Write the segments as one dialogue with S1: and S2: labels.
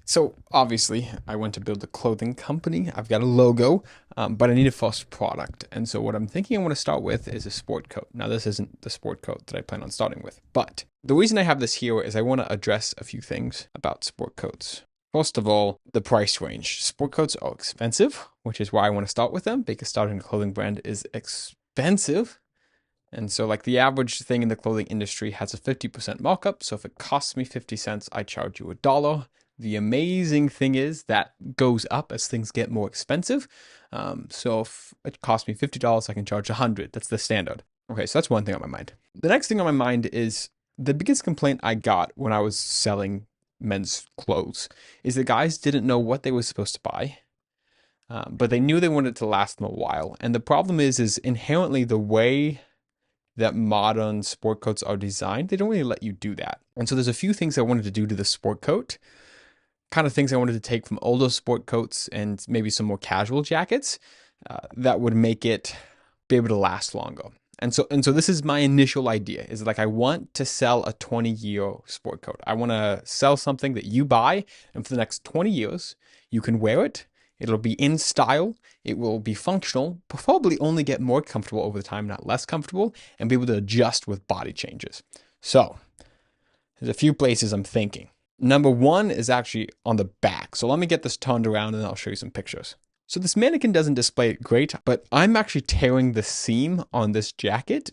S1: So obviously, I want to build a clothing company. I've got a logo, but I need a first product. And so what I'm thinking I want to start with is a sport coat. Now, this isn't the sport coat that I plan on starting with, but the reason I have this here is I want to address a few things about sport coats. First of all, the price range. Sport coats are expensive, which is why I want to start with them, because starting a clothing brand is expensive. And so, like, the average thing in the clothing industry has a 50% markup. So if it costs me 50 cents, I charge you $1. The amazing thing is that goes up as things get more expensive. So if it costs me $50, I can charge 100. That's the standard. Okay, so that's one thing on my mind. The next thing on my mind is the biggest complaint I got when I was selling men's clothes is the guys didn't know what they were supposed to buy. But they knew they wanted it to last them a while. And the problem is inherently the way that modern sport coats are designed, they don't really let you do that. And so there's a few things I wanted to do to the sport coat, kind of things I wanted to take from older sport coats and maybe some more casual jackets that would make it be able to last longer. And so this is my initial idea, is like I want to sell a 20-year sport coat. I want to sell something that you buy, and for the next 20 years, you can wear it. It'll be in style. It will be functional, probably only get more comfortable over the time, not less comfortable, and be able to adjust with body changes. So there's a few places I'm thinking. Number one is actually on the back. So let me get this turned around and I'll show you some pictures. So this mannequin doesn't display it great, but I'm actually tearing the seam on this jacket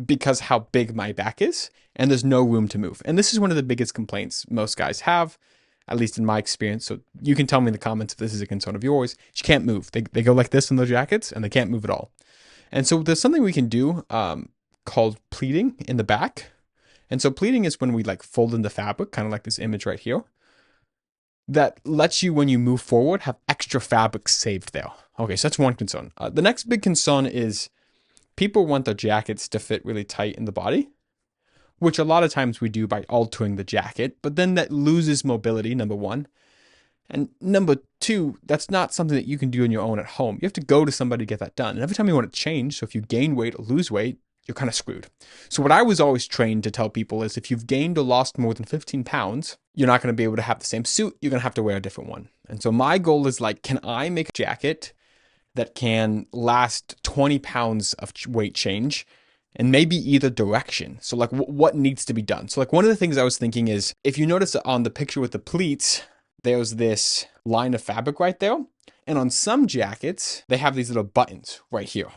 S1: because how big my back is, and there's no room to move. And this is one of the biggest complaints most guys have, at least in my experience. So you can tell me in the comments if this is a concern of yours. You can't move. They go like this in their jackets and they can't move at all. And so there's something we can do called pleating in the back. And so pleating is when we like fold in the fabric, kind of like this image right here, that lets you, when you move forward, have extra fabric saved there. Okay, so that's one concern. The next big concern is people want their jackets to fit really tight in the body, which a lot of times we do by altering the jacket, but then that loses mobility, number one. And number two, that's not something that you can do on your own at home. You have to go to somebody to get that done. And every time you want to change, so if you gain weight or lose weight, you're kind of screwed. So what I was always trained to tell people is if you've gained or lost more than 15 pounds, you're not going to be able to have the same suit. You're going to have to wear a different one. And so my goal is like, can I make a jacket that can last 20 pounds of weight change and maybe either direction? So like what needs to be done? So like one of the things I was thinking is, if you notice on the picture with the pleats, there's this line of fabric right there. And on some jackets, they have these little buttons right here.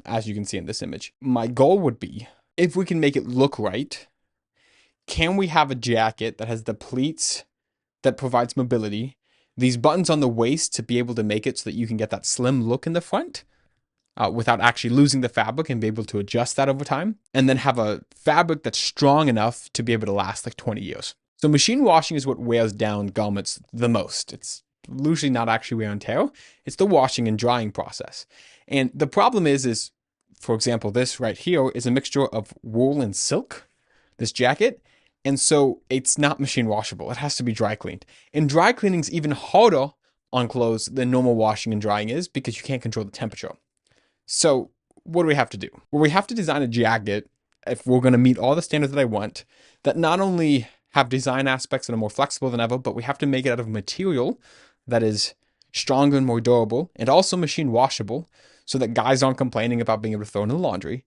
S1: As you can see in this image. My goal would be, if we can make it look right, can we have a jacket that has the pleats that provides mobility, these buttons on the waist to be able to make it so that you can get that slim look in the front without actually losing the fabric and be able to adjust that over time, and then have a fabric that's strong enough to be able to last like 20 years. So machine washing is what wears down garments the most. It's usually not actually wear and tear. It's the washing and drying process. And the problem is, for example, this right here is a mixture of wool and silk, this jacket. And so it's not machine washable. It has to be dry cleaned. And dry cleaning is even harder on clothes than normal washing and drying is, because you can't control the temperature. So what do we have to do? Well, we have to design a jacket, if we're going to meet all the standards that I want, that not only have design aspects that are more flexible than ever, but we have to make it out of material that is stronger and more durable, and also machine washable, so that guys aren't complaining about being able to throw in the laundry,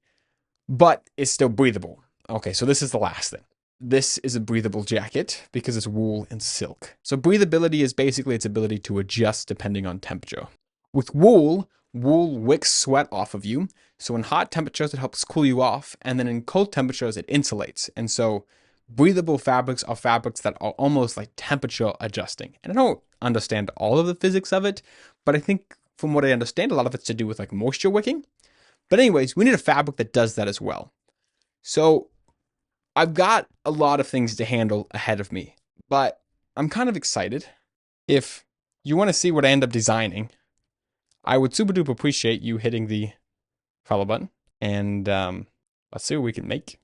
S1: but it's still breathable. Okay, so this is the last thing. This is a breathable jacket because it's wool and silk. So breathability is basically its ability to adjust depending on temperature. With wool wicks sweat off of you. So in hot temperatures, it helps cool you off. And then in cold temperatures, it insulates. And so breathable fabrics are fabrics that are almost like temperature adjusting. And I don't understand all of the physics of it, but I think from what I understand, a lot of it's to do with like moisture wicking. But anyways, we need a fabric that does that as well. So I've got a lot of things to handle ahead of me, but I'm kind of excited. If you want to see what I end up designing, I would super duper appreciate you hitting the follow button, and let's see what we can make.